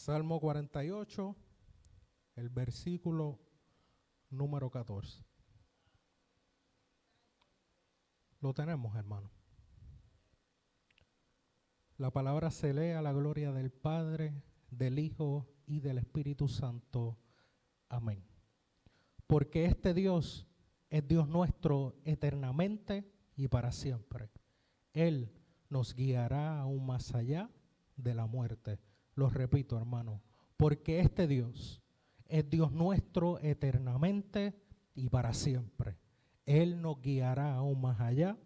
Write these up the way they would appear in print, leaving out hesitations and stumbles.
Salmo 48, el versículo número 14. Lo tenemos, hermano. La palabra se lee a la gloria del Padre, del Hijo y del Espíritu Santo. Amén. Porque este Dios es Dios nuestro eternamente y para siempre. Él nos guiará aún más allá de la muerte. Lo repito, hermano, porque este Dios es Dios nuestro eternamente y para siempre. Él nos guiará aún más allá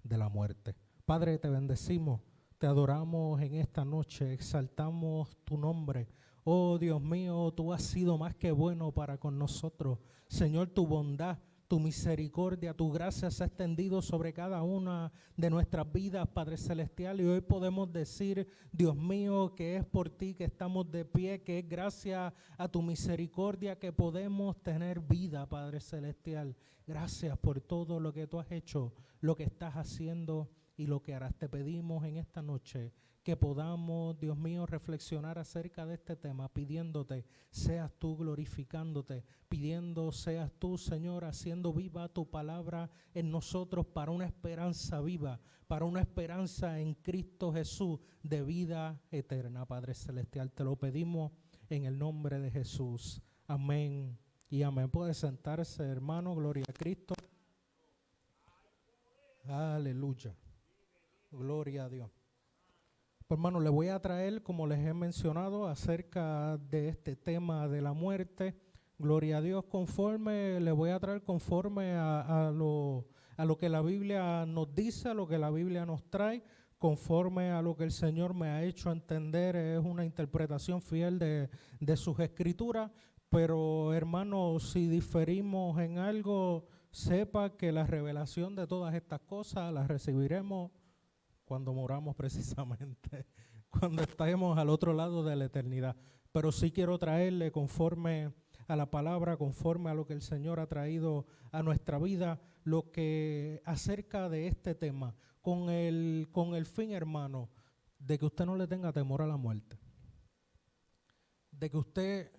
de la muerte. Padre, te bendecimos, te adoramos en esta noche, exaltamos tu nombre. Oh Dios mío, tú has sido más que bueno para con nosotros. Señor, tu bondad, tu misericordia, tu gracia se ha extendido sobre cada una de nuestras vidas, Padre Celestial. Y hoy podemos decir, Dios mío, que es por ti que estamos de pie, que es gracias a tu misericordia que podemos tener vida, Padre Celestial. Gracias por todo lo que tú has hecho, lo que estás haciendo y lo que harás. Te pedimos en esta noche que podamos, Dios mío, reflexionar acerca de este tema, pidiéndote, seas tú glorificándote, pidiendo, seas tú, Señor, haciendo viva tu palabra en nosotros para una esperanza viva, para una esperanza en Cristo Jesús de vida eterna, Padre Celestial. Te lo pedimos en el nombre de Jesús. Amén y amén. Puede sentarse, hermano, gloria a Cristo. Aleluya. Gloria a Dios. Pues, hermano, le voy a traer, como les he mencionado, acerca de este tema de la muerte. Gloria a Dios, le voy a traer conforme a lo que la Biblia nos dice, a lo que la Biblia nos trae, conforme a lo que el Señor me ha hecho entender. Es una interpretación fiel de sus escrituras. Pero, hermano, si diferimos en algo, sepa que la revelación de todas estas cosas las recibiremos cuando moramos, precisamente, cuando estemos al otro lado de la eternidad. Pero sí quiero traerle conforme a la palabra, conforme a lo que el Señor ha traído a nuestra vida, lo que acerca de este tema, con el fin, hermano, de que usted no le tenga temor a la muerte, de que usted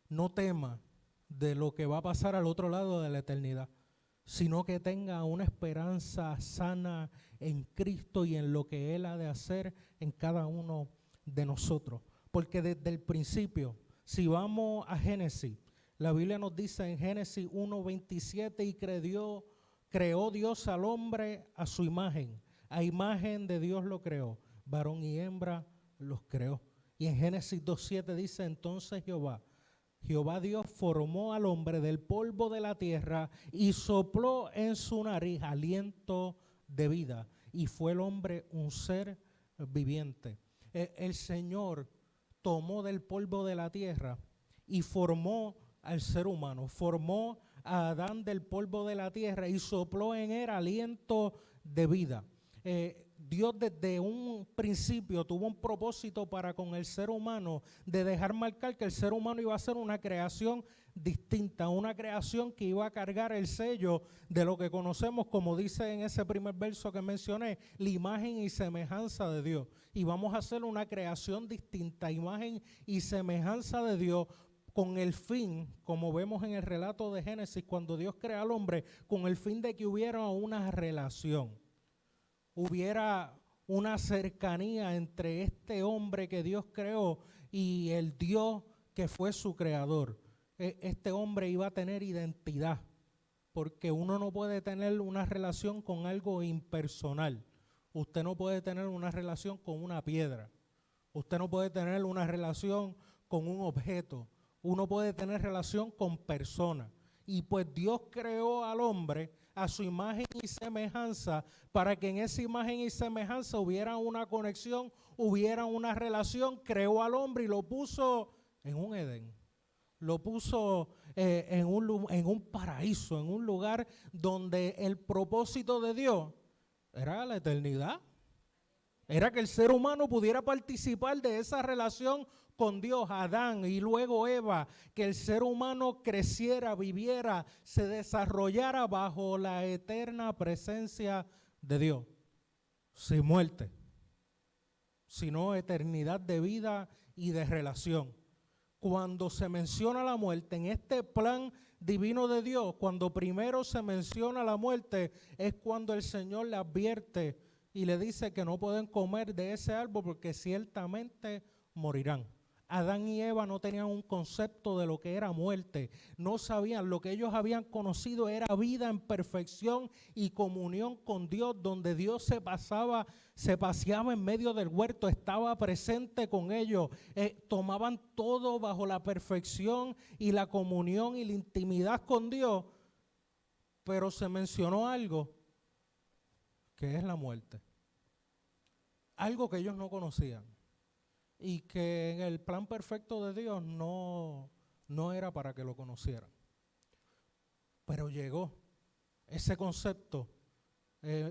no tema de lo que va a pasar al otro lado de la eternidad, sino que tenga una esperanza sana en Cristo y en lo que Él ha de hacer en cada uno de nosotros. Porque desde el principio, si vamos a Génesis, la Biblia nos dice en Génesis 1:27, y creó Dios al hombre a su imagen. A imagen de Dios lo creó, varón y hembra los creó. Y en Génesis 2:7 dice, entonces Jehová Dios formó al hombre del polvo de la tierra y sopló en su nariz aliento de vida, y fue el hombre un ser viviente. El Señor tomó del polvo de la tierra y formó al ser humano, formó a Adán del polvo de la tierra y sopló en él aliento de vida. Dios desde un principio tuvo un propósito para con el ser humano, de dejar marcar que el ser humano iba a ser una creación distinta, una creación que iba a cargar el sello de lo que conocemos, como dice en ese primer verso que mencioné, la imagen y semejanza de Dios. Y vamos a hacer una creación distinta, imagen y semejanza de Dios, con el fin, como vemos en el relato de Génesis, cuando Dios crea al hombre, con el fin de que hubiera una relación, hubiera una cercanía entre este hombre que Dios creó y el Dios que fue su creador. Este hombre iba a tener identidad, porque uno no puede tener una relación con algo impersonal. Usted no puede tener una relación con una piedra. Usted no puede tener una relación con un objeto. Uno puede tener relación con personas. Y pues Dios creó al hombre a su imagen y semejanza, para que en esa imagen y semejanza hubiera una conexión, hubiera una relación. Creó al hombre y lo puso en un Edén, lo puso en un paraíso, en un lugar donde el propósito de Dios era la eternidad. Era que el ser humano pudiera participar de esa relación con Dios, Adán y luego Eva, que el ser humano creciera, viviera, se desarrollara bajo la eterna presencia de Dios, sin muerte, sino eternidad de vida y de relación. Cuando se menciona la muerte en este plan divino de Dios, cuando primero se menciona la muerte, es cuando el Señor le advierte y le dice que no pueden comer de ese árbol porque ciertamente morirán. Adán y Eva no tenían un concepto de lo que era muerte, no sabían, lo que ellos habían conocido era vida en perfección y comunión con Dios, donde Dios se paseaba en medio del huerto, estaba presente con ellos, tomaban todo bajo la perfección y la comunión y la intimidad con Dios, pero se mencionó algo que es la muerte, algo que ellos no conocían. Y que en el plan perfecto de Dios no era para que lo conocieran. Pero llegó ese concepto,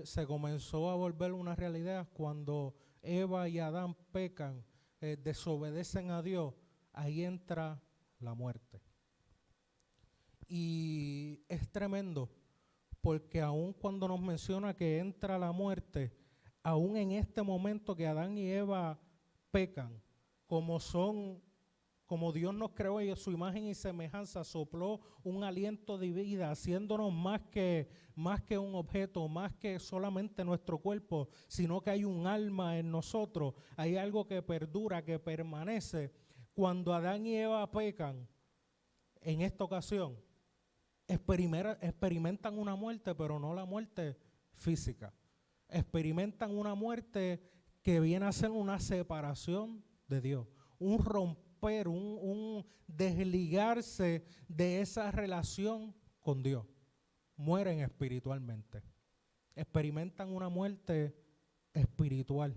se comenzó a volver una realidad cuando Eva y Adán pecan, desobedecen a Dios, ahí entra la muerte. Y es tremendo, porque aun cuando nos menciona que entra la muerte, aún en este momento que Adán y Eva pecan, como Dios nos creó y a su imagen y semejanza, sopló un aliento de vida, haciéndonos más que un objeto, más que solamente nuestro cuerpo, sino que hay un alma en nosotros, hay algo que perdura, que permanece. Cuando Adán y Eva pecan, en esta ocasión, experimentan una muerte, pero no la muerte física. Experimentan una muerte que viene a ser una separación de Dios, un romper, un desligarse de esa relación con Dios. Mueren espiritualmente, experimentan una muerte espiritual.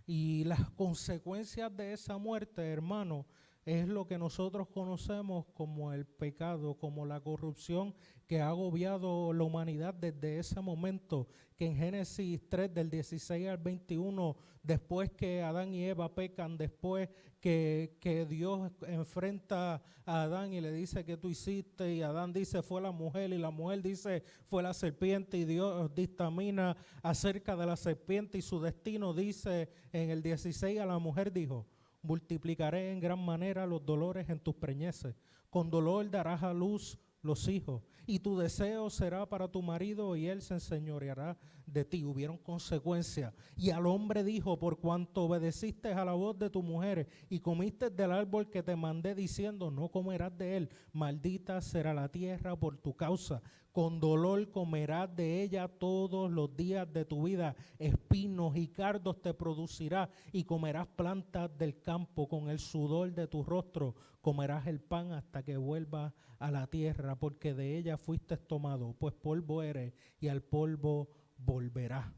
Y las consecuencias de esa muerte, hermano, es lo que nosotros conocemos como el pecado, como la corrupción que ha agobiado la humanidad desde ese momento, que en Génesis 3 del 16 al 21, después que Adán y Eva pecan, después que Dios enfrenta a Adán y le dice ¿qué tú hiciste? Y Adán dice fue la mujer, y la mujer dice fue la serpiente, y Dios dictamina acerca de la serpiente y su destino. Dice en el 16 a la mujer dijo: multiplicaré en gran manera los dolores en tus preñeces, con dolor darás a luz los hijos, y tu deseo será para tu marido, y él se enseñoreará de ti. Hubieron consecuencias. Y al hombre dijo: por cuanto obedeciste a la voz de tu mujer y comiste del árbol que te mandé diciendo no comerás de él, maldita será la tierra por tu causa, con dolor comerás de ella todos los días de tu vida, espinos y cardos te producirá, y comerás plantas del campo, con el sudor de tu rostro comerás el pan hasta que vuelvas a la tierra, porque de ella fuiste tomado, pues polvo eres y al polvo volverás.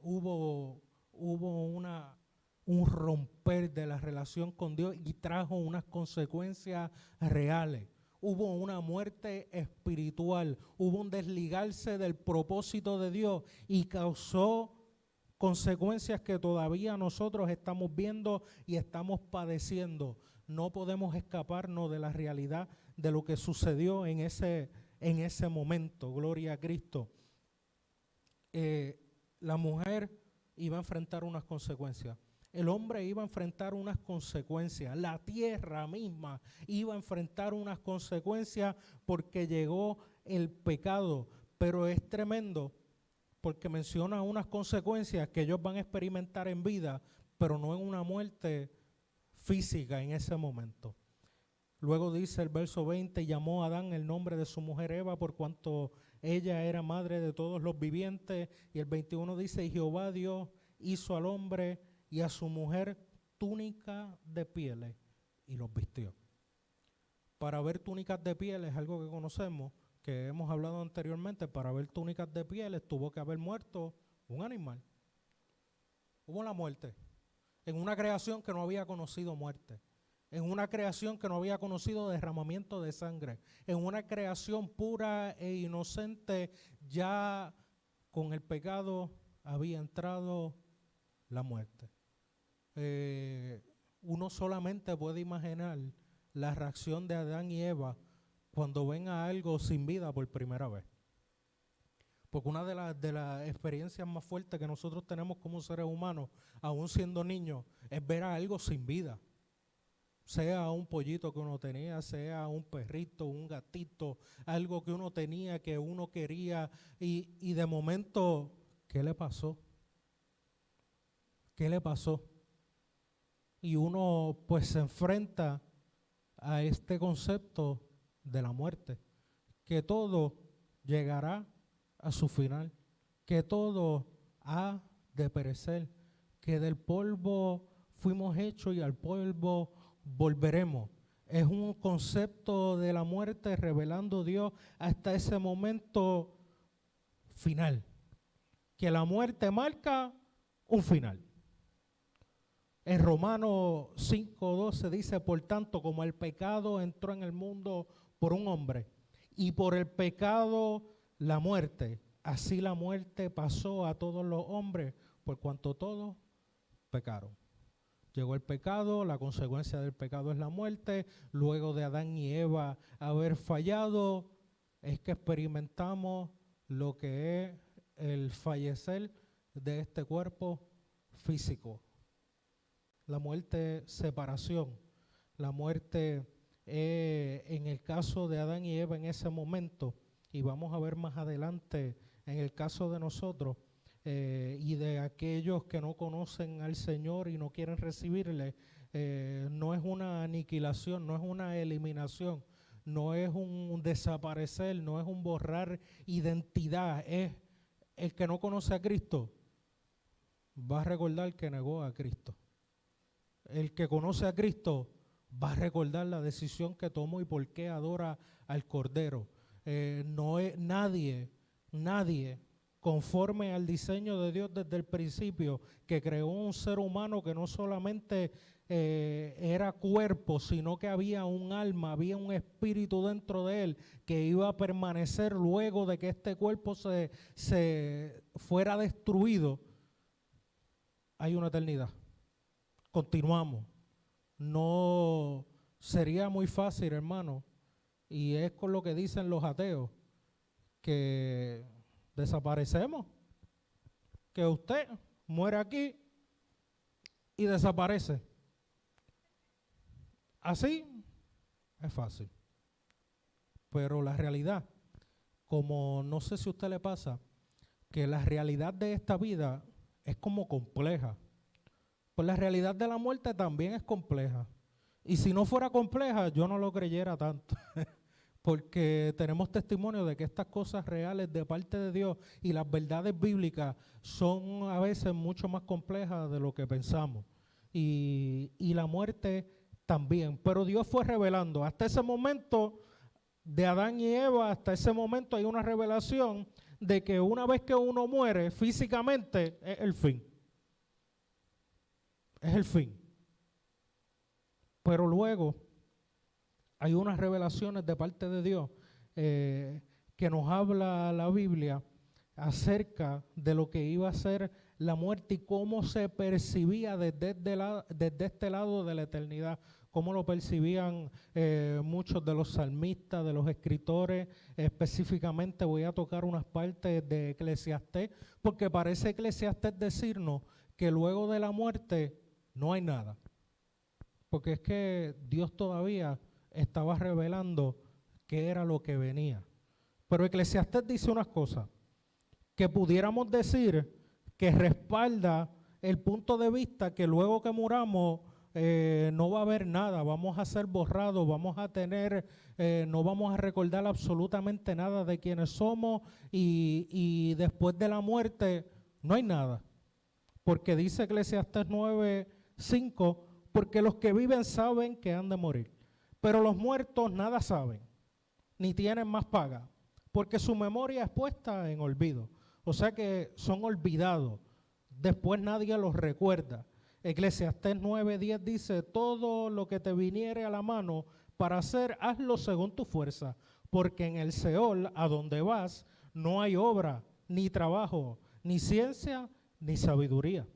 Hubo un romper de la relación con Dios y trajo unas consecuencias reales. Hubo una muerte espiritual, hubo un desligarse del propósito de Dios y causó consecuencias que todavía nosotros estamos viendo y estamos padeciendo. No podemos escaparnos de la realidad de lo que sucedió en ese momento. Gloria a Cristo. La mujer iba a enfrentar unas consecuencias. El hombre iba a enfrentar unas consecuencias. La tierra misma iba a enfrentar unas consecuencias porque llegó el pecado. Pero es tremendo porque menciona unas consecuencias que ellos van a experimentar en vida, pero no en una muerte física en ese momento. Luego dice el verso 20: llamó a Adán el nombre de su mujer Eva, por cuanto ella era madre de todos los vivientes. Y el 21 dice: y Jehová Dios hizo al hombre y a su mujer túnica de pieles y los vistió. Para ver túnicas de pieles es algo que conocemos, que hemos hablado anteriormente. Para ver túnicas de pieles tuvo que haber muerto un animal. Hubo la muerte en una creación que no había conocido muerte, en una creación que no había conocido derramamiento de sangre, en una creación pura e inocente. Ya con el pecado había entrado la muerte. Uno solamente puede imaginar la reacción de Adán y Eva cuando ven a algo sin vida por primera vez. Porque una de las experiencias más fuertes que nosotros tenemos como seres humanos, aún siendo niños, es ver a algo sin vida. Sea un pollito que uno tenía, sea un perrito, un gatito, algo que uno tenía, que uno quería, y de momento, ¿qué le pasó? ¿Qué le pasó? Y uno pues se enfrenta a este concepto de la muerte, que todo llegará a su final, que todo ha de perecer, que del polvo fuimos hechos y al polvo volveremos. Es un concepto de la muerte revelando Dios hasta ese momento final, que la muerte marca un final. En Romanos 5:12 dice, por tanto, como el pecado entró en el mundo por un hombre, y por el pecado la muerte, así la muerte pasó a todos los hombres, por cuanto todos pecaron. Llegó el pecado, la consecuencia del pecado es la muerte. Luego de Adán y Eva haber fallado, es que experimentamos lo que es el fallecer de este cuerpo físico. La muerte, separación. La muerte, en el caso de Adán y Eva en ese momento, y vamos a ver más adelante en el caso de nosotros, y de aquellos que no conocen al Señor y no quieren recibirle, no es una aniquilación, no es una eliminación, no es un desaparecer, no es un borrar identidad, es el que no conoce a Cristo, va a recordar que negó a Cristo. El que conoce a Cristo va a recordar la decisión que tomó y por qué adora al Cordero. No es nadie conforme al diseño de Dios desde el principio, que creó un ser humano que no solamente era cuerpo, sino que había un alma, había un espíritu dentro de él que iba a permanecer luego de que este cuerpo se fuera destruido. Hay una eternidad. Continuamos. No sería muy fácil, hermano, y es con lo que dicen los ateos, que desaparecemos, que usted muere aquí y desaparece. Así es fácil. Pero la realidad, como no sé si a usted le pasa, que la realidad de esta vida es como compleja. Pues la realidad de la muerte también es compleja. Y si no fuera compleja, yo no lo creyera tanto. Porque tenemos testimonio de que estas cosas reales de parte de Dios y las verdades bíblicas son a veces mucho más complejas de lo que pensamos. Y la muerte también. Pero Dios fue revelando. Hasta ese momento, de Adán y Eva, hasta ese momento hay una revelación de que una vez que uno muere físicamente, es el fin. Es el fin. Pero luego hay unas revelaciones de parte de Dios que nos habla la Biblia acerca de lo que iba a ser la muerte y cómo se percibía desde este lado de la eternidad, cómo lo percibían muchos de los salmistas, de los escritores. Específicamente voy a tocar unas partes de Eclesiastés, porque parece Eclesiastés decirnos que luego de la muerte no hay nada, porque es que Dios todavía estaba revelando qué era lo que venía. Pero Eclesiastés dice unas cosas que pudiéramos decir que respalda el punto de vista que luego que muramos no va a haber nada, vamos a ser borrados, vamos a tener, no vamos a recordar absolutamente nada de quiénes somos y después de la muerte no hay nada. Porque dice Eclesiastés 9:5, porque los que viven saben que han de morir, pero los muertos nada saben, ni tienen más paga, porque su memoria es puesta en olvido. O sea que son olvidados, después nadie los recuerda. Eclesiastés 9:10 dice, todo lo que te viniere a la mano para hacer, hazlo según tu fuerza, porque en el Seol, a donde vas, no hay obra, ni trabajo, ni ciencia, ni sabiduría.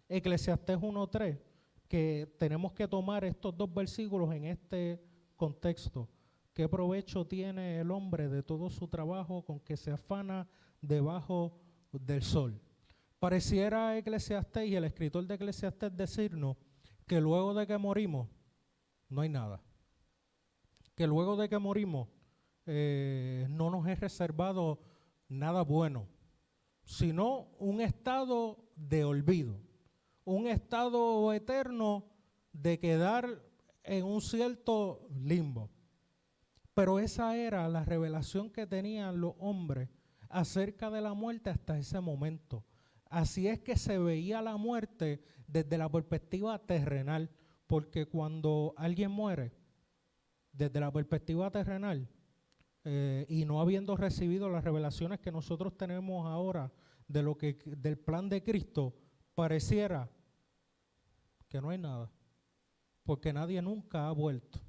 Eclesiastés 1:3, que tenemos que tomar estos dos versículos en este contexto. ¿Qué provecho tiene el hombre de todo su trabajo con que se afana debajo del sol. Pareciera Eclesiastés y el escritor de Eclesiastés decirnos que luego de que morimos no hay nada. Que luego de que morimos no nos es reservado nada bueno, sino un estado de olvido, un estado eterno de quedar en un cierto limbo. Pero esa era la revelación que tenían los hombres acerca de la muerte hasta ese momento. Así es que se veía la muerte desde la perspectiva terrenal, porque cuando alguien muere, desde la perspectiva terrenal, y no habiendo recibido las revelaciones que nosotros tenemos ahora del plan de Cristo, pareciera que no hay nada, porque nadie nunca ha vuelto,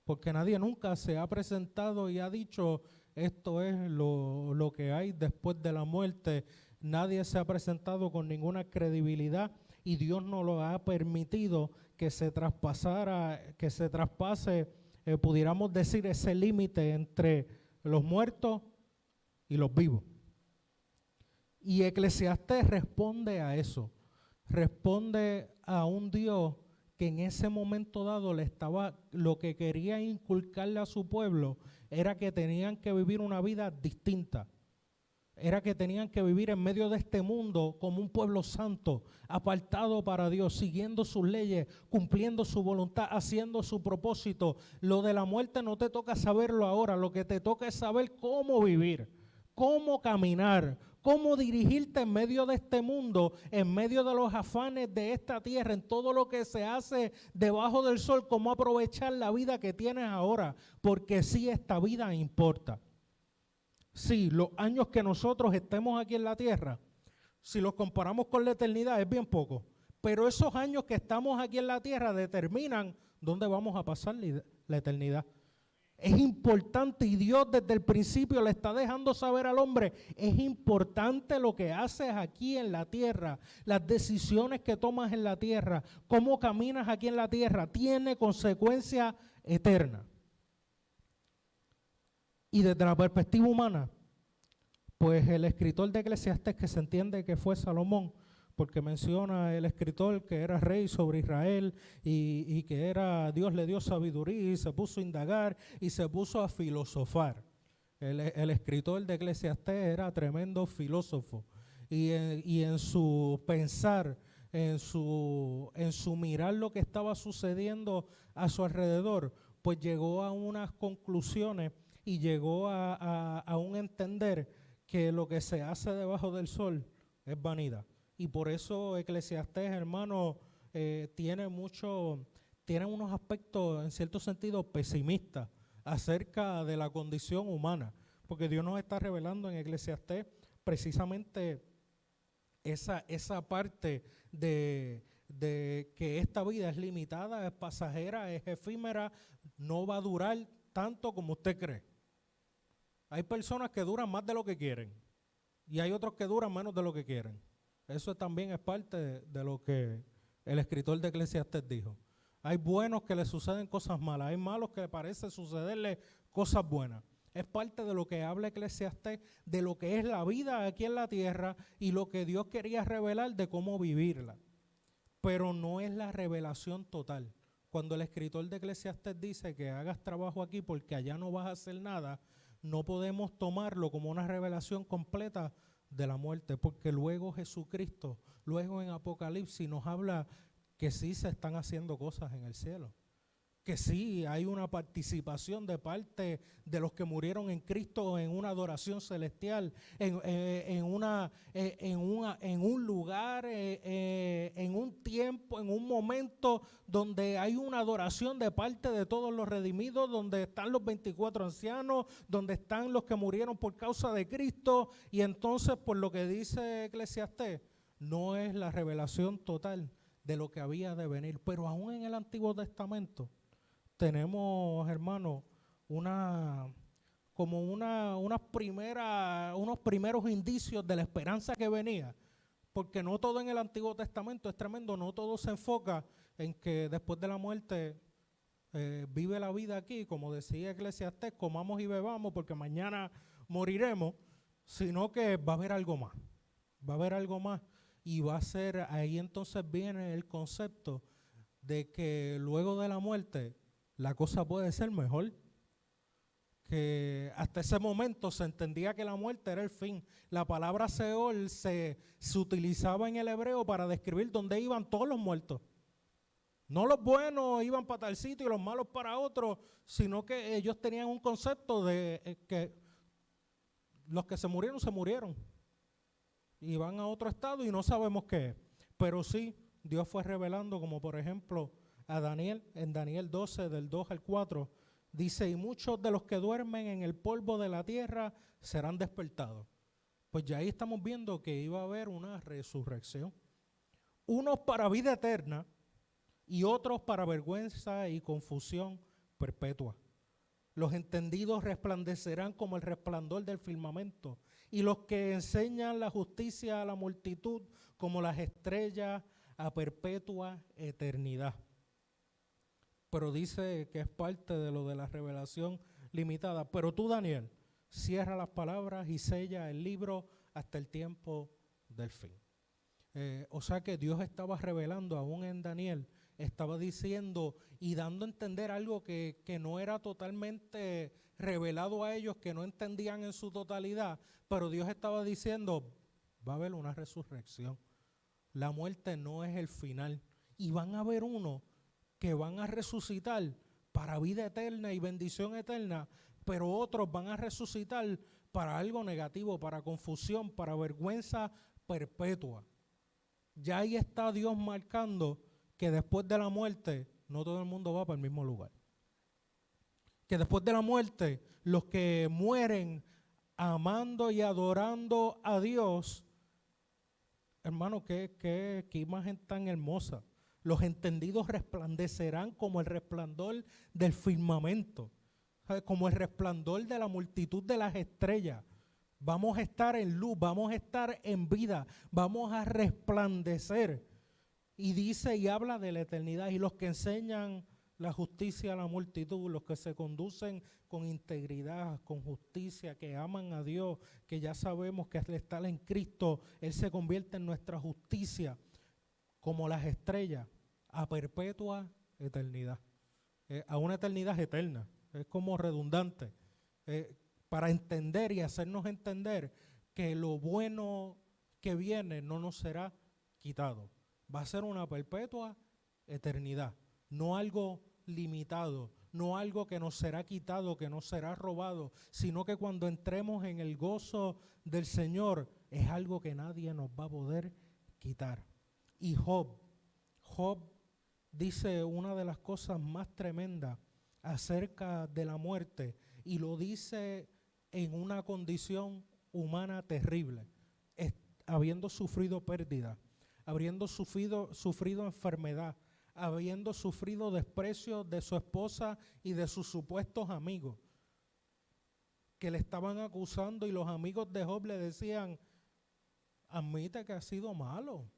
porque nadie nunca se ha presentado y ha dicho esto es lo que hay después de la muerte. Nadie se ha presentado con ninguna credibilidad y Dios no lo ha permitido que se traspase, pudiéramos decir, ese límite entre los muertos y los vivos. Y Eclesiastés responde a eso, responde a un Dios que en ese momento dado lo que quería inculcarle a su pueblo era que tenían que vivir una vida distinta. Era que tenían que vivir en medio de este mundo como un pueblo santo, apartado para Dios, siguiendo sus leyes, cumpliendo su voluntad, haciendo su propósito. Lo de la muerte no te toca saberlo ahora, lo que te toca es saber cómo vivir, cómo caminar, cómo dirigirte en medio de este mundo, en medio de los afanes de esta tierra, en todo lo que se hace debajo del sol, cómo aprovechar la vida que tienes ahora, porque sí, esta vida importa. Sí, los años que nosotros estemos aquí en la tierra, si los comparamos con la eternidad, es bien poco. Pero esos años que estamos aquí en la tierra determinan dónde vamos a pasar la eternidad. Es importante y Dios desde el principio le está dejando saber al hombre, es importante lo que haces aquí en la tierra, las decisiones que tomas en la tierra, cómo caminas aquí en la tierra, tiene consecuencias eternas. Y desde la perspectiva humana, pues el escritor de Eclesiastés, que se entiende que fue Salomón, porque menciona el escritor que era rey sobre Israel y que Dios le dio sabiduría y se puso a indagar y se puso a filosofar. El escritor de Eclesiastés era tremendo filósofo y en su pensar, en su mirar lo que estaba sucediendo a su alrededor, pues llegó a unas conclusiones y llegó a un entender que lo que se hace debajo del sol es vanidad. Y por eso Eclesiastés, hermano, tiene unos aspectos en cierto sentido pesimistas acerca de la condición humana, porque Dios nos está revelando en Eclesiastés precisamente esa parte de que esta vida es limitada, es pasajera, es efímera, no va a durar tanto como usted cree. Hay personas que duran más de lo que quieren y hay otros que duran menos de lo que quieren. Eso también es parte de lo que el escritor de Eclesiastés dijo. Hay buenos que les suceden cosas malas, hay malos que parece sucederles cosas buenas. Es parte de lo que habla Eclesiastés, de lo que es la vida aquí en la tierra y lo que Dios quería revelar de cómo vivirla. Pero no es la revelación total. Cuando el escritor de Eclesiastés dice que hagas trabajo aquí porque allá no vas a hacer nada, no podemos tomarlo como una revelación completa de la muerte, porque luego Jesucristo, luego en Apocalipsis nos habla que sí se están haciendo cosas en el cielo, que sí hay una participación de parte de los que murieron en Cristo en una adoración celestial, en un lugar, en un tiempo, en un momento donde hay una adoración de parte de todos los redimidos, donde están los 24 ancianos, donde están los que murieron por causa de Cristo. Y entonces, por lo que dice Eclesiastés, no es la revelación total de lo que había de venir, pero aún en el Antiguo Testamento tenemos, hermanos, unos primeros indicios de la esperanza que venía, porque no todo en el Antiguo Testamento es tremendo, no todo se enfoca en que después de la muerte vive la vida aquí, como decía Eclesiastés, comamos y bebamos porque mañana moriremos, sino que va a haber algo más. Va a haber algo más y va a ser, ahí entonces viene el concepto de que luego de la muerte la cosa puede ser mejor. Que hasta ese momento se entendía que la muerte era el fin. La palabra Seol se utilizaba en el hebreo para describir dónde iban todos los muertos. No los buenos iban para tal sitio y los malos para otro, sino que ellos tenían un concepto de que los que se murieron y van a otro estado y no sabemos qué es. Pero sí, Dios fue revelando, como por ejemplo a Daniel, en Daniel 12, del 2 al 4, dice, y muchos de los que duermen en el polvo de la tierra serán despertados. Pues ya ahí estamos viendo que iba a haber una resurrección. Unos para vida eterna y otros para vergüenza y confusión perpetua. Los entendidos resplandecerán como el resplandor del firmamento, y los que enseñan la justicia a la multitud como las estrellas a perpetua eternidad. Pero dice que es parte de lo de la revelación limitada. Pero tú, Daniel, cierra las palabras y sella el libro hasta el tiempo del fin. O sea que Dios estaba revelando aún en Daniel, estaba diciendo y dando a entender algo que no era totalmente revelado a ellos, que no entendían en su totalidad, pero Dios estaba diciendo, va a haber una resurrección. La muerte no es el final y van a haber unos que van a resucitar para vida eterna y bendición eterna, pero otros van a resucitar para algo negativo, para confusión, para vergüenza perpetua. Ya ahí está Dios marcando que después de la muerte no todo el mundo va para el mismo lugar. Que después de la muerte los que mueren amando y adorando a Dios, hermano, qué imagen tan hermosa. Los entendidos resplandecerán como el resplandor del firmamento, como el resplandor de la multitud de las estrellas. Vamos a estar en luz, vamos a estar en vida, vamos a resplandecer. Y dice y habla de la eternidad. Y los que enseñan la justicia a la multitud, los que se conducen con integridad, con justicia, que aman a Dios, que ya sabemos que al estar en Cristo, Él se convierte en nuestra justicia, como las estrellas, a perpetua eternidad. A una eternidad eterna. Es como redundante. Para entender y hacernos entender que lo bueno que viene no nos será quitado. Va a ser una perpetua eternidad, no algo limitado, no algo que nos será quitado, que nos será robado, sino que cuando entremos en el gozo del Señor es algo que nadie nos va a poder quitar. Y Job dice una de las cosas más tremendas acerca de la muerte y lo dice en una condición humana terrible, habiendo sufrido pérdida, habiendo sufrido enfermedad, habiendo sufrido desprecio de su esposa y de sus supuestos amigos, que le estaban acusando y los amigos de Job le decían, admite que has sido malo.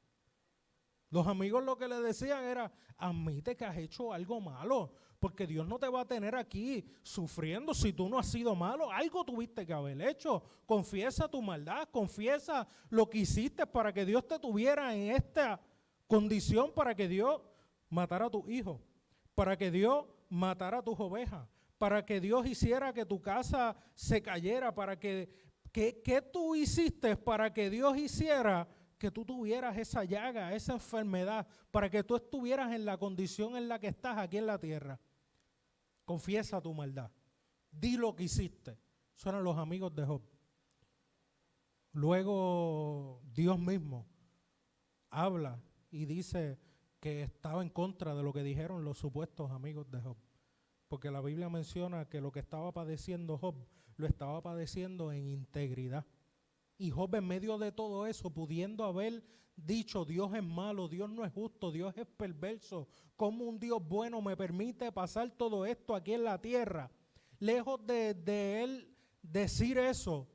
Los amigos lo que le decían era, admite que has hecho algo malo, porque Dios no te va a tener aquí sufriendo si tú no has sido malo. Algo tuviste que haber hecho. Confiesa tu maldad, confiesa lo que hiciste para que Dios te tuviera en esta condición, para que Dios matara a tu hijo, para que Dios matara a tus ovejas, para que Dios hiciera que tu casa se cayera, para que tú hiciste para que Dios hiciera que tú tuvieras esa llaga, esa enfermedad, para que tú estuvieras en la condición en la que estás aquí en la tierra. Confiesa tu maldad. Di lo que hiciste. Son los amigos de Job. Luego Dios mismo habla y dice que estaba en contra de lo que dijeron los supuestos amigos de Job. Porque la Biblia menciona que lo que estaba padeciendo Job, lo estaba padeciendo en integridad. Y Job en medio de todo eso, pudiendo haber dicho, Dios es malo, Dios no es justo, Dios es perverso, ¿cómo un Dios bueno me permite pasar todo esto aquí en la tierra? Lejos de él decir eso,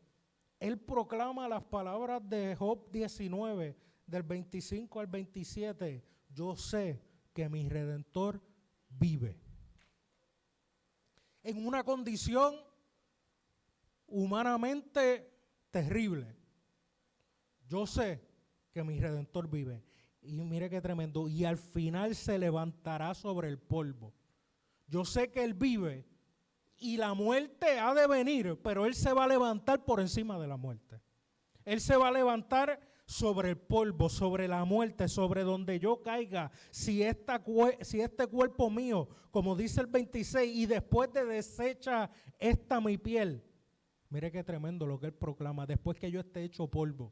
él proclama las palabras de Job 19, del 25 al 27, yo sé que mi Redentor vive. En una condición humanamente terrible. Yo sé que mi Redentor vive. Y mire qué tremendo. Y al final se levantará sobre el polvo. Yo sé que Él vive y la muerte ha de venir, pero Él se va a levantar por encima de la muerte. Él se va a levantar sobre el polvo, sobre la muerte, sobre donde yo caiga. Si este cuerpo mío, como dice el 26, y después de deshecha esta mi piel. Mire qué tremendo lo que Él proclama. Después que yo esté hecho polvo,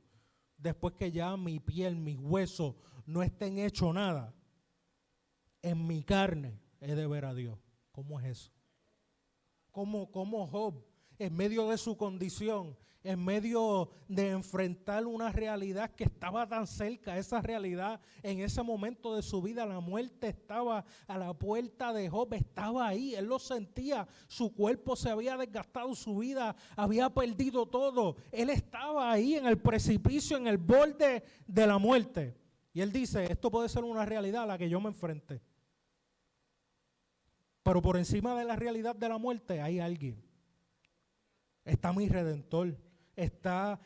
después que ya mi piel, mis huesos no estén hecho nada, en mi carne he de ver a Dios. ¿Cómo es eso? ¿Cómo Job, en medio de su condición, en medio de enfrentar una realidad que estaba tan cerca, esa realidad en ese momento de su vida, la muerte estaba a la puerta de Job, estaba ahí, él lo sentía, su cuerpo se había desgastado, su vida había perdido todo, él estaba ahí en el precipicio, en el borde de la muerte. Y él dice, esto puede ser una realidad a la que yo me enfrente. Pero por encima de la realidad de la muerte hay alguien. Está mi Redentor. Está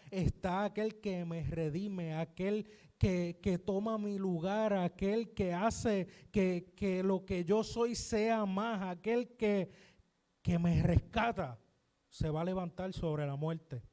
aquel que me redime, aquel que toma mi lugar, aquel que hace que lo que yo soy sea más, aquel que me rescata. Se va a levantar sobre la muerte.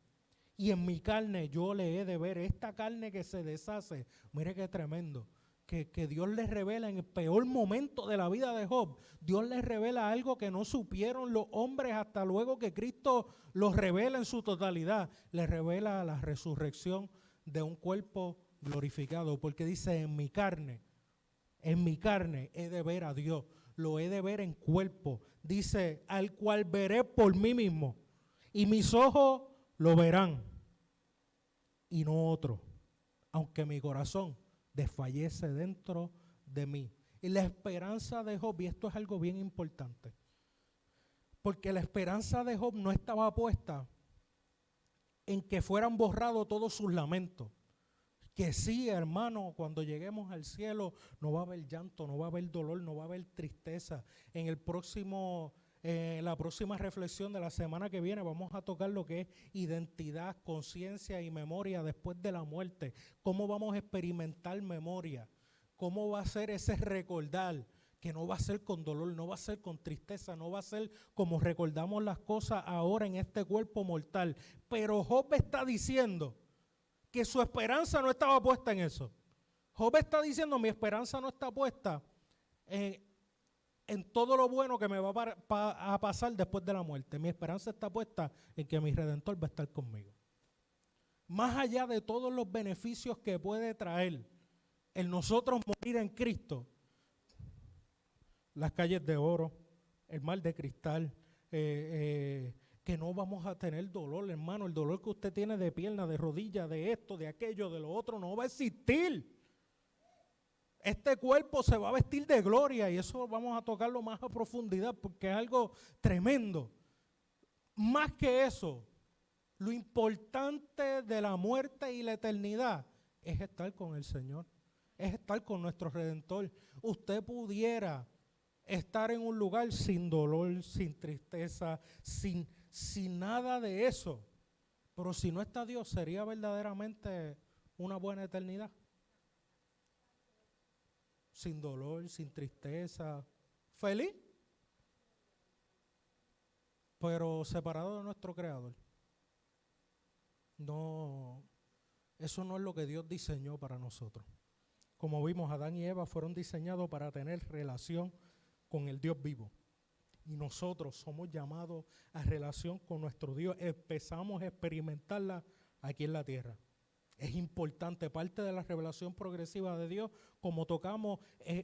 Y en mi carne yo le he de ver, esta carne que se deshace. Mire qué tremendo. Que Dios les revela en el peor momento de la vida de Job. Dios les revela algo que no supieron los hombres hasta luego que Cristo los revela en su totalidad. Les revela la resurrección de un cuerpo glorificado. Porque dice, en mi carne he de ver a Dios. Lo he de ver en cuerpo. Dice, al cual veré por mí mismo. Y mis ojos lo verán. Y no otro. Aunque mi corazón desfallece dentro de mí. Y la esperanza de Job, y esto es algo bien importante, porque la esperanza de Job no estaba puesta en que fueran borrados todos sus lamentos. Que sí, hermano, cuando lleguemos al cielo no va a haber llanto, no va a haber dolor, no va a haber tristeza. En la próxima reflexión de la semana que viene vamos a tocar lo que es identidad, conciencia y memoria después de la muerte. Cómo vamos a experimentar memoria, cómo va a ser ese recordar, que no va a ser con dolor, no va a ser con tristeza, no va a ser como recordamos las cosas ahora en este cuerpo mortal. Pero Job está diciendo que su esperanza no estaba puesta en eso. Job está diciendo, mi esperanza no está puesta en todo lo bueno que me va a pasar después de la muerte. Mi esperanza está puesta en que mi Redentor va a estar conmigo. Más allá de todos los beneficios que puede traer el nosotros morir en Cristo, las calles de oro, el mar de cristal, que no vamos a tener dolor, hermano. El dolor que usted tiene de pierna, de rodilla, de esto, de aquello, de lo otro, no va a existir. Este cuerpo se va a vestir de gloria y eso vamos a tocarlo más a profundidad porque es algo tremendo. Más que eso, lo importante de la muerte y la eternidad es estar con el Señor, es estar con nuestro Redentor. Usted pudiera estar en un lugar sin dolor, sin tristeza, sin nada de eso. Pero si no está Dios, ¿sería verdaderamente una buena eternidad? Sin dolor, sin tristeza, feliz, pero separado de nuestro Creador. No, eso no es lo que Dios diseñó para nosotros. Como vimos, Adán y Eva fueron diseñados para tener relación con el Dios vivo. Y nosotros somos llamados a relación con nuestro Dios. Empezamos a experimentarla aquí en la tierra. Es importante, parte de la revelación progresiva de Dios, como tocamos,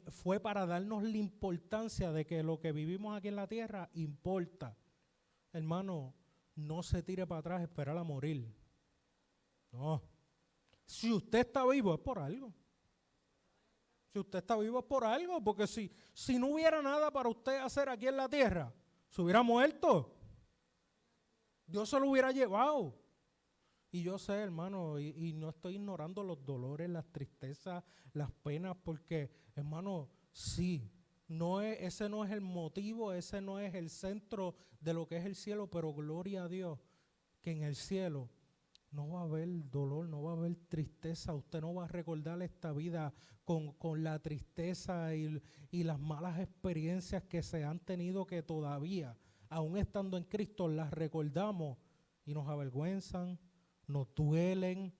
fue para darnos la importancia de que lo que vivimos aquí en la tierra importa. Hermano, no se tire para atrás a esperar a morir. No. Si usted está vivo es por algo. Si usted está vivo es por algo, porque si no hubiera nada para usted hacer aquí en la tierra, se hubiera muerto. Dios se lo hubiera llevado. Y yo sé, hermano, y no estoy ignorando los dolores, las tristezas, las penas, porque, hermano, sí, ese no es el motivo, ese no es el centro de lo que es el cielo, pero gloria a Dios que en el cielo no va a haber dolor, no va a haber tristeza. Usted no va a recordar esta vida con la tristeza y las malas experiencias que se han tenido, que todavía, aún estando en Cristo, las recordamos y nos avergüenzan, nos duelen,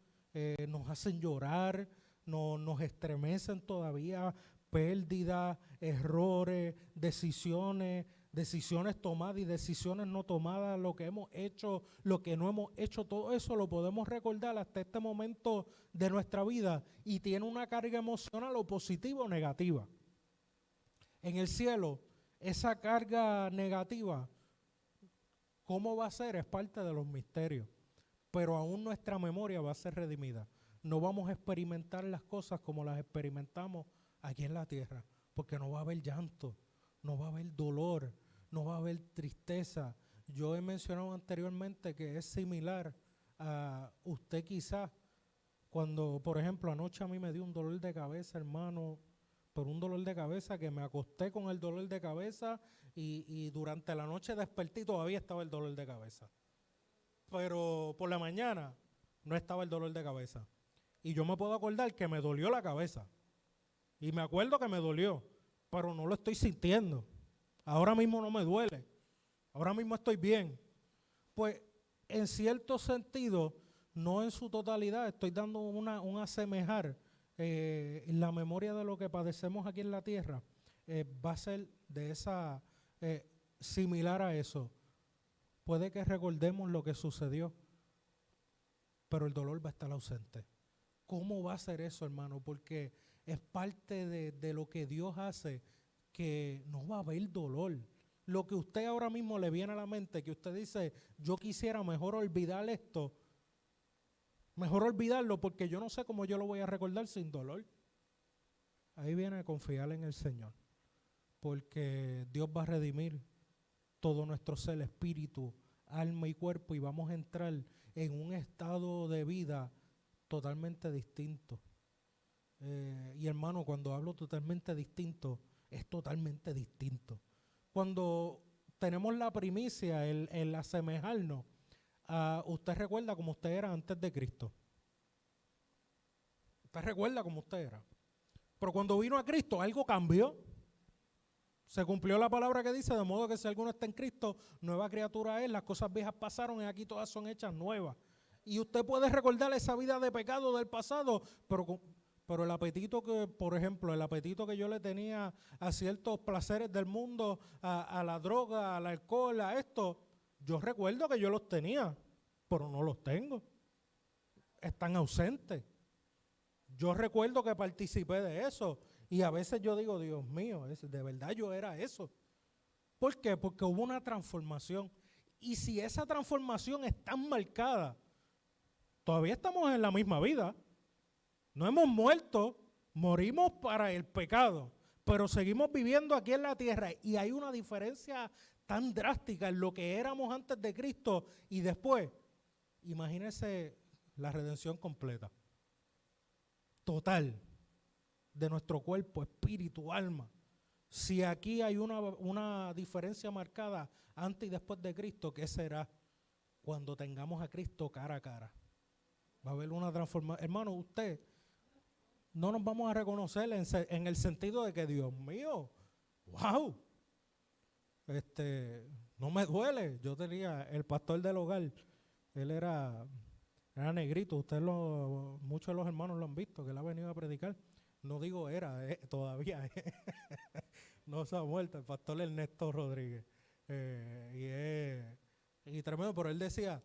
nos hacen llorar, nos estremecen todavía. Pérdidas, errores, decisiones tomadas y decisiones no tomadas, lo que hemos hecho, lo que no hemos hecho, todo eso lo podemos recordar hasta este momento de nuestra vida y tiene una carga emocional o positiva o negativa. En el cielo, esa carga negativa, ¿cómo va a ser? Es parte de los misterios, pero aún nuestra memoria va a ser redimida. No vamos a experimentar las cosas como las experimentamos aquí en la tierra, porque no va a haber llanto, no va a haber dolor, no va a haber tristeza. Yo he mencionado anteriormente que es similar a usted quizás cuando, por ejemplo, anoche a mí me dio un dolor de cabeza, hermano, por un dolor de cabeza que me acosté con el dolor de cabeza y durante la noche desperté y todavía estaba el dolor de cabeza. Pero por la mañana no estaba el dolor de cabeza. Y yo me puedo acordar que me dolió la cabeza. Y me acuerdo que me dolió, pero no lo estoy sintiendo. Ahora mismo no me duele. Ahora mismo estoy bien. Pues en cierto sentido, no en su totalidad, estoy dando un asemejar. La memoria de lo que padecemos aquí en la tierra va a ser de esa similar a eso. Puede que recordemos lo que sucedió, pero el dolor va a estar ausente. ¿Cómo va a ser eso, hermano? Porque es parte de lo que Dios hace, que no va a haber dolor. Lo que usted ahora mismo le viene a la mente, que usted dice, yo quisiera mejor olvidar esto, mejor olvidarlo porque yo no sé cómo yo lo voy a recordar sin dolor. Ahí viene a confiar en el Señor, porque Dios va a redimir todo nuestro ser, espíritu, alma y cuerpo, y vamos a entrar en un estado de vida totalmente distinto. Y hermano, cuando hablo totalmente distinto, es totalmente distinto. Cuando tenemos la primicia, el asemejarnos, usted recuerda cómo usted era antes de Cristo. Usted recuerda cómo usted era. Pero cuando vino a Cristo, algo cambió. Se cumplió la palabra que dice, de modo que si alguno está en Cristo, nueva criatura es, las cosas viejas pasaron y aquí todas son hechas nuevas. Y usted puede recordar esa vida de pecado del pasado, pero el apetito que, por ejemplo, el apetito que yo le tenía a ciertos placeres del mundo, a la droga, al alcohol, a esto, yo recuerdo que yo los tenía, pero no los tengo. Están ausentes. Yo recuerdo que participé de eso y a veces yo digo, Dios mío, de verdad yo era eso. ¿Por qué? Porque hubo una transformación. Y si esa transformación es tan marcada, todavía estamos en la misma vida. No hemos muerto, morimos para el pecado, pero seguimos viviendo aquí en la tierra y hay una diferencia tan drástica en lo que éramos antes de Cristo y después. Imagínense la redención completa, total, de nuestro cuerpo, espíritu, alma. Si aquí hay una diferencia marcada antes y después de Cristo, ¿qué será cuando tengamos a Cristo cara a cara? Va a haber una transformación. Hermano, usted, no nos vamos a reconocer en el sentido de que, Dios mío, wow, no me duele. Yo tenía el pastor del hogar, él era negrito, muchos de los hermanos lo han visto, que él ha venido a predicar. No digo era, todavía no se ha muerto, el pastor Ernesto Rodríguez. Y tremendo, pero él decía,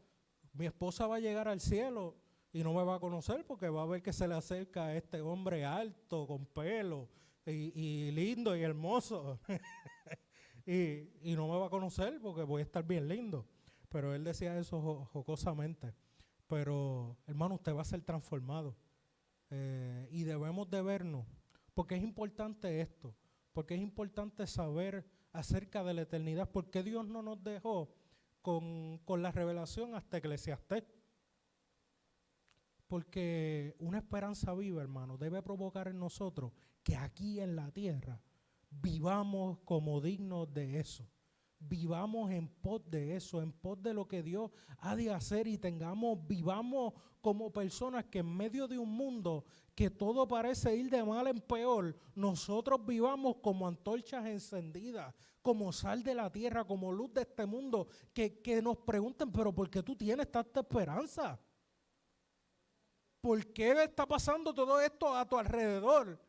mi esposa va a llegar al cielo y no me va a conocer porque va a ver que se le acerca a este hombre alto, con pelo, y lindo y hermoso. y no me va a conocer porque voy a estar bien lindo. Pero él decía eso jocosamente. Pero, hermano, usted va a ser transformado. Y debemos de vernos. Porque es importante esto. Porque es importante saber acerca de la eternidad. Porque Dios no nos dejó con la revelación hasta Eclesiastés. Porque una esperanza viva, hermano, debe provocar en nosotros que aquí en la tierra vivamos como dignos de eso. vivamos en pos de eso, en pos de lo que Dios ha de hacer y vivamos como personas que en medio de un mundo que todo parece ir de mal en peor, nosotros vivamos como antorchas encendidas, como sal de la tierra, como luz de este mundo, que nos pregunten, pero ¿por qué tú tienes tanta esperanza? ¿Por qué está pasando todo esto a tu alrededor?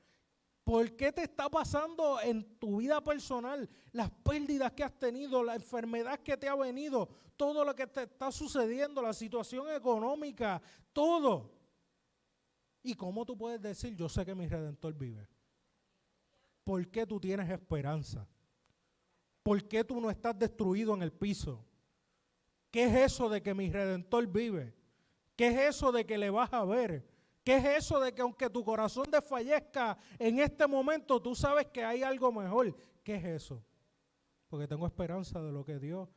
¿Por qué te está pasando en tu vida personal? Las pérdidas que has tenido, la enfermedad que te ha venido, todo lo que te está sucediendo, la situación económica, todo. ¿Y cómo tú puedes decir, yo sé que mi Redentor vive? ¿Por qué tú tienes esperanza? ¿Por qué tú no estás destruido en el piso? ¿Qué es eso de que mi Redentor vive? ¿Qué es eso de que le vas a ver? ¿Qué es eso de que aunque tu corazón desfallezca en este momento, tú sabes que hay algo mejor? ¿Qué es eso? Porque tengo esperanza de lo que Dios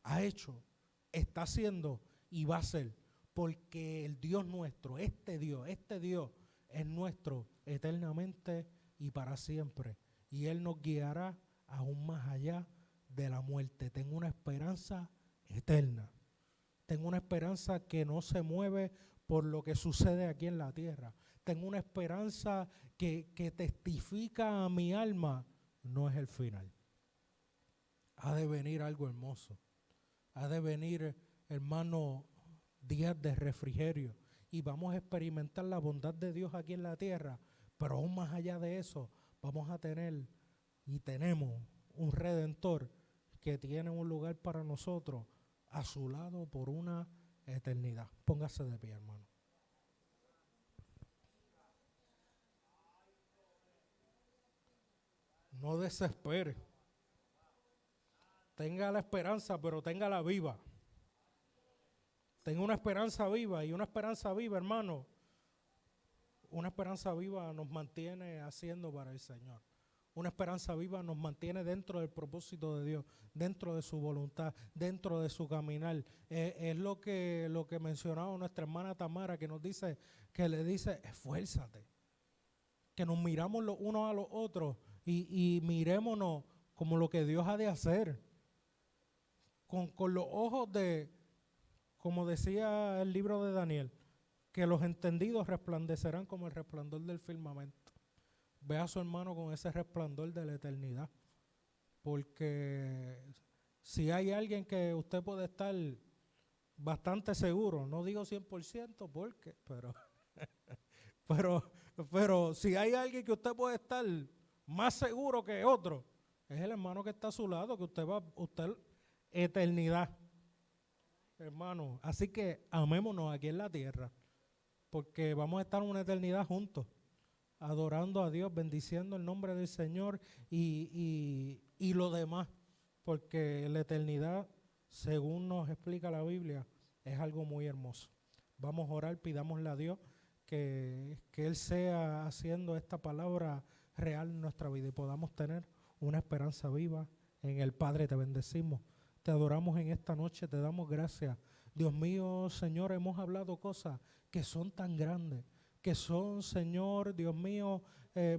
ha hecho, está haciendo y va a hacer. Porque el Dios nuestro, este Dios es nuestro eternamente y para siempre. Y Él nos guiará aún más allá de la muerte. Tengo una esperanza eterna. Tengo una esperanza que no se mueve por lo que sucede aquí en la tierra. Tengo una esperanza que testifica a mi alma, no es el final. Ha de venir algo hermoso. Ha de venir, hermano, días de refrigerio. Y vamos a experimentar la bondad de Dios aquí en la tierra. Pero aún más allá de eso, vamos a tener y tenemos un Redentor que tiene un lugar para nosotros a su lado por una eternidad. Póngase de pie, hermano. No desespere. Tenga la esperanza, pero téngala viva. Tenga una esperanza viva y una esperanza viva, hermano. Una esperanza viva nos mantiene haciendo para el Señor. Una esperanza viva nos mantiene dentro del propósito de Dios, dentro de su voluntad, dentro de su caminar. Es lo que mencionaba nuestra hermana Tamara, que nos dice, que le dice, esfuérzate. Que nos miramos los unos a los otros y mirémonos como lo que Dios ha de hacer. Con los ojos de, como decía el libro de Daniel, que los entendidos resplandecerán como el resplandor del firmamento. Ve a su hermano con ese resplandor de la eternidad. Porque si hay alguien que usted puede estar bastante seguro, no digo 100% porque, pero si hay alguien que usted puede estar más seguro que otro, es el hermano que está a su lado, que usted eternidad, hermano. Así que amémonos aquí en la tierra, porque vamos a estar una eternidad juntos, adorando a Dios, bendiciendo el nombre del Señor y lo demás, porque la eternidad, según nos explica la Biblia, es algo muy hermoso. Vamos a orar, pidámosle a Dios que Él sea haciendo esta palabra real en nuestra vida y podamos tener una esperanza viva en el Padre. Te bendecimos, te adoramos en esta noche, te damos gracias. Dios mío, Señor, hemos hablado cosas que son tan grandes, que son, Señor, Dios mío,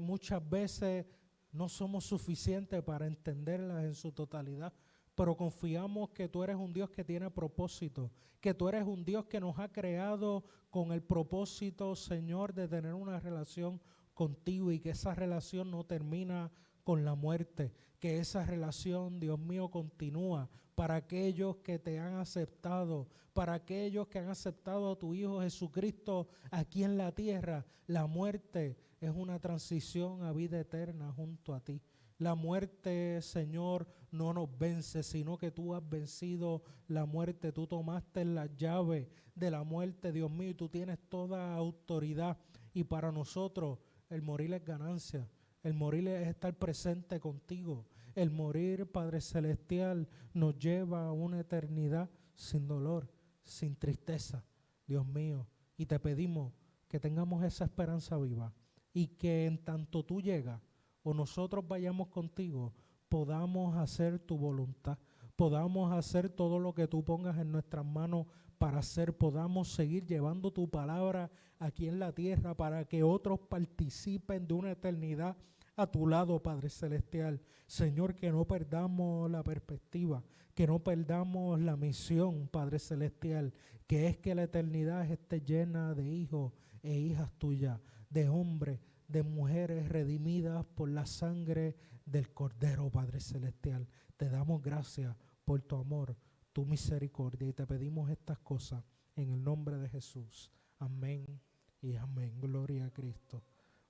muchas veces no somos suficientes para entenderlas en su totalidad, pero confiamos que tú eres un Dios que tiene propósito, que tú eres un Dios que nos ha creado con el propósito, Señor, de tener una relación contigo y que esa relación no termina con la muerte, que esa relación, Dios mío, continúa para aquellos que te han aceptado, para aquellos que han aceptado a tu Hijo Jesucristo aquí en la tierra. La muerte es una transición a vida eterna junto a ti. La muerte, Señor, no nos vence, sino que tú has vencido la muerte. Tú tomaste la llave de la muerte, Dios mío, y tú tienes toda autoridad. Y para nosotros el morir es ganancia. El morir es estar presente contigo. El morir, Padre Celestial, nos lleva a una eternidad sin dolor, sin tristeza, Dios mío. Y te pedimos que tengamos esa esperanza viva y que en tanto tú llegas o nosotros vayamos contigo, podamos hacer tu voluntad, podamos hacer todo lo que tú pongas en nuestras manos para hacer, podamos seguir llevando tu palabra aquí en la tierra para que otros participen de una eternidad a tu lado, Padre Celestial. Señor, que no perdamos la perspectiva, que no perdamos la misión, Padre Celestial, que es que la eternidad esté llena de hijos e hijas tuyas, de hombres, de mujeres redimidas por la sangre del Cordero, Padre Celestial. Te damos gracias por tu amor, tu misericordia, y te pedimos estas cosas en el nombre de Jesús. Amén y amén. Gloria a Cristo.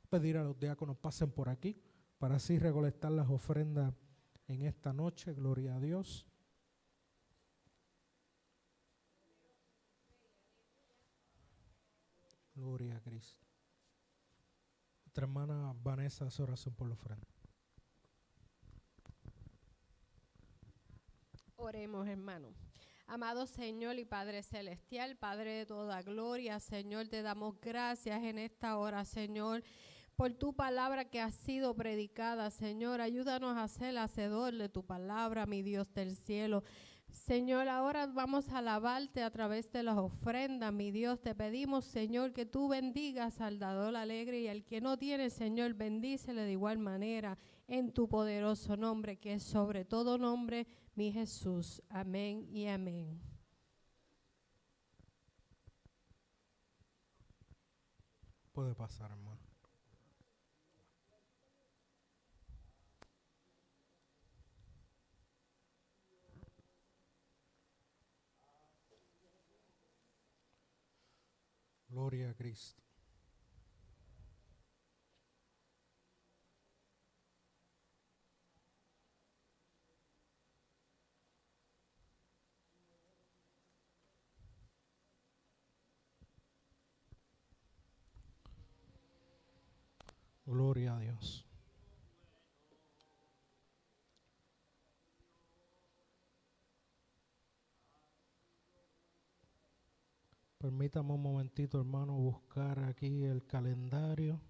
Pedir a los diáconos pasen por aquí para así recolectar las ofrendas en esta noche. Gloria a Dios. Gloria a Cristo. Nuestra hermana Vanessa hace oración por la ofrenda. Oremos, hermano. Amado Señor y Padre Celestial, Padre de toda gloria, Señor, te damos gracias en esta hora, Señor, por tu palabra que ha sido predicada, Señor. Ayúdanos a ser hacedor de tu palabra, mi Dios del cielo. Señor, ahora vamos a alabarte a través de las ofrendas, mi Dios. Te pedimos, Señor, que tú bendigas al dador alegre, y al que no tiene, Señor, bendícele de igual manera en tu poderoso nombre, que es sobre todo nombre, mi Jesús. Amén y amén. Puede pasar, hermano. Gloria a Cristo. Gloria a Dios. Permítame un momentito, hermano, buscar aquí el calendario.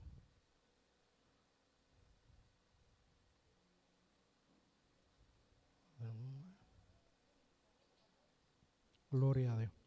Gloria a Dios.